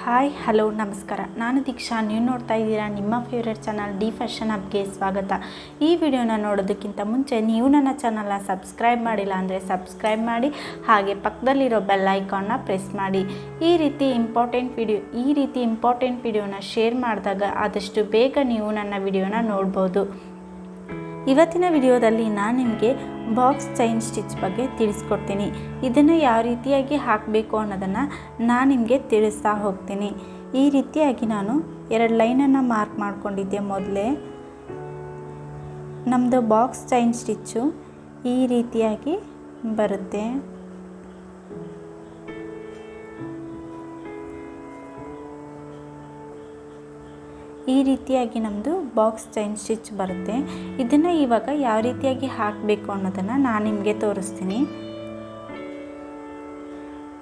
Hi hello ನಮಸ್ಕಾರ, ನಾನು ದೀಕ್ಷಾ. ನೀವು ನೋಡ್ತಾ ಇದ್ದೀರಾ ನಿಮ್ಮ ಫೇವ್ರೆಟ್ ಚಾನಲ್ 𝙲𝚕𝚊𝚜 ಗೆ ಸ್ವಾಗತ. ಈ ವಿಡಿಯೋನ ನೋಡೋದಕ್ಕಿಂತ ಮುಂಚೆ ನೀವು ನನ್ನ ಚಾನಲ್ನ ಸಬ್ಸ್ಕ್ರೈಬ್ ಮಾಡಿಲ್ಲ ಅಂದರೆ ಸಬ್ಸ್ಕ್ರೈಬ್ ಮಾಡಿ, ಹಾಗೆ ಪಕ್ಕದಲ್ಲಿರೋ ಬೆಲ್ ಐಕಾನ್ನ ಪ್ರೆಸ್ ಮಾಡಿ. ಈ ರೀತಿ ಇಂಪಾರ್ಟೆಂಟ್ ವಿಡಿಯೋನ ಶೇರ್ ಮಾಡಿದಾಗ ಆದಷ್ಟು ಬೇಗ ನೀವು ನನ್ನ ವಿಡಿಯೋನ ನೋಡ್ಬೋದು. ಇವತ್ತಿನ ವಿಡಿಯೋದಲ್ಲಿ ನಾನು ನಿಮಗೆ ಬಾಕ್ಸ್ ಚೈನ್ ಸ್ಟಿಚ್ ಬಗ್ಗೆ ತಿಳಿಸ್ಕೊಡ್ತೀನಿ. ಇದನ್ನು ಯಾವ ರೀತಿಯಾಗಿ ಹಾಕಬೇಕು ಅನ್ನೋದನ್ನು ನಾನು ನಿಮಗೆ ತಿಳಿಸ್ತಾ ಹೋಗ್ತೀನಿ. ಈ ರೀತಿಯಾಗಿ ನಾನು 2 ಲೈನನ್ನು ಮಾರ್ಕ್ ಮಾಡ್ಕೊಂಡಿದ್ದೆ. ಮೊದಲೇ ನಮ್ಮದು ಬಾಕ್ಸ್ ಚೈನ್ ಸ್ಟಿಚ್ಚು ಈ ರೀತಿಯಾಗಿ ಬರುತ್ತೆ. ಈ ರೀತಿಯಾಗಿ ನಮ್ಮದು ಬಾಕ್ಸ್ ಚೈನ್ ಸ್ಟಿಚ್ ಬರುತ್ತೆ. ಇದನ್ನು ಇವಾಗ ಯಾವ ರೀತಿಯಾಗಿ ಹಾಕಬೇಕು ಅನ್ನೋದನ್ನು ನಾನು ನಿಮಗೆ ತೋರಿಸ್ತೀನಿ.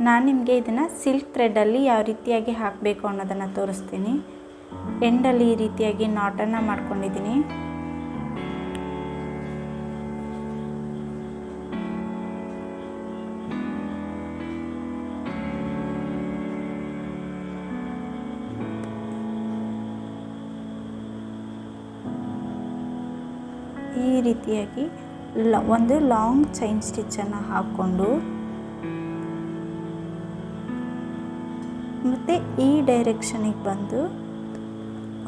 ನಾನು ನಿಮಗೆ ಇದನ್ನು ಸಿಲ್ಕ್ ಥ್ರೆಡ್ಡಲ್ಲಿ ಯಾವ ರೀತಿಯಾಗಿ ಹಾಕಬೇಕು ಅನ್ನೋದನ್ನು ತೋರಿಸ್ತೀನಿ. ಎಂಡಲ್ಲಿ ಈ ರೀತಿಯಾಗಿ ನಾಟನ್ನು ಮಾಡ್ಕೊಂಡಿದ್ದೀನಿ. ಈ ರೀತಿಯಾಗಿ ಒಂದು ಲಾಂಗ್ ಚೈನ್ ಸ್ಟಿಚ್ಚನ್ನು ಹಾಕ್ಕೊಂಡು ಮತ್ತು ಈ ಡೈರೆಕ್ಷನಿಗೆ ಬಂದು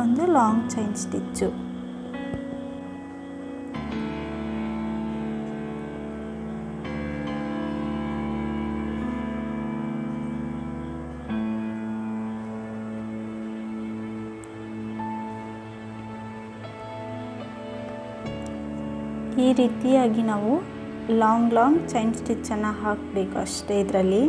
ಒಂದು ಲಾಂಗ್ ಚೈನ್ ಸ್ಟಿಚ್ಚು. ಈ ರೀತಿಯಾಗಿ ನಾವು ಲಾಂಗ್ ಚೈನ್ ಸ್ಟಿಚ್ಚನ್ನು ಹಾಕಬೇಕು ಅಷ್ಟೇ. ಇದರಲ್ಲಿ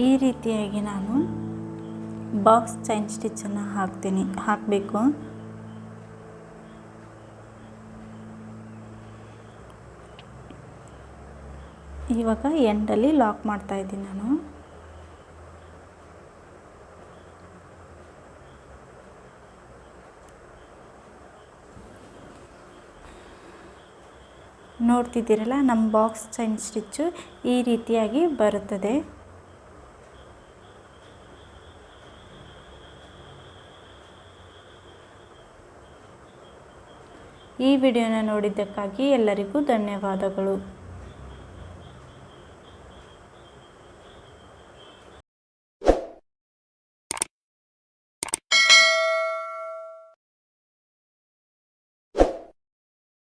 ಈ ರೀತಿಯಾಗಿ ನಾನು ಬಾಕ್ಸ್ ಚೈನ್ ಸ್ಟಿಚ್ಚನ್ನು ಹಾಕಬೇಕು. ಇವಾಗ ಎಂಡಲ್ಲಿ ಲಾಕ್ ಮಾಡ್ತಾ ಇದ್ದೀನಿ ನಾನು. ನೋಡ್ತಿದ್ದೀರಲ್ಲ, ನಮ್ಮ ಬಾಕ್ಸ್ ಚೈನ್ ಸ್ಟಿಚ್ಚು ಈ ರೀತಿಯಾಗಿ ಬರುತ್ತದೆ. ಈ ವಿಡಿಯೋನ ನೋಡಿದ್ದಕ್ಕಾಗಿ ಎಲ್ಲರಿಗೂ ಧನ್ಯವಾದಗಳು.